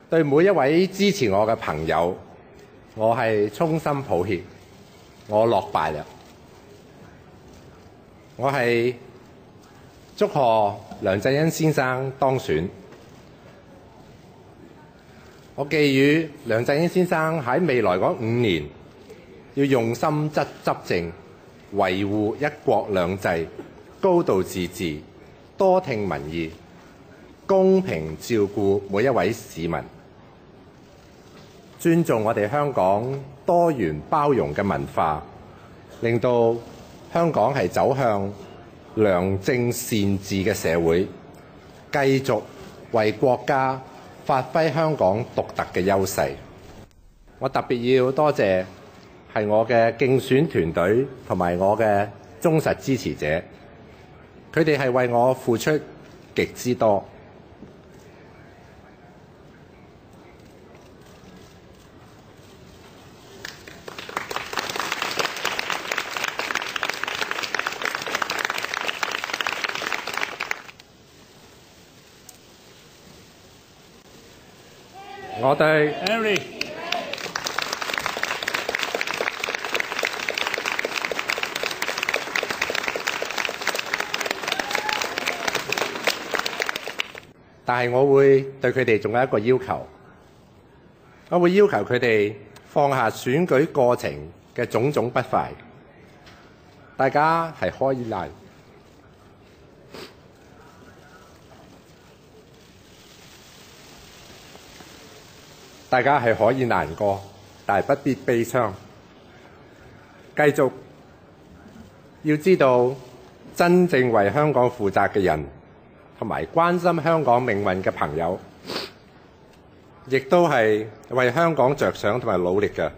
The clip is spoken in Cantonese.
對每一位支持我嘅朋友，我係衷心抱歉，我落敗了。我係祝賀梁振英先生當選。我寄語梁振英先生喺未來嗰5年要用心執政，維護一國兩制、高度自治，多聽民意，公平照顧每一位市民，尊重我哋香港多元包容嘅文化，令到香港係走向良政善治嘅社會，繼續為國家發揮香港獨特嘅優勢。我特別要多謝係我嘅競選團隊同埋我嘅忠實支持者，佢哋係為我付出極之多。我對 Henry 但係我會對佢哋仲有一個要求，我會要求佢哋放下選舉過程嘅種種不快，大家係可以難。大家係可以難過，但係不必悲傷。繼續要知道，真正為香港負責嘅人，同埋關心香港命運嘅朋友，亦都係為香港着想同埋努力嘅。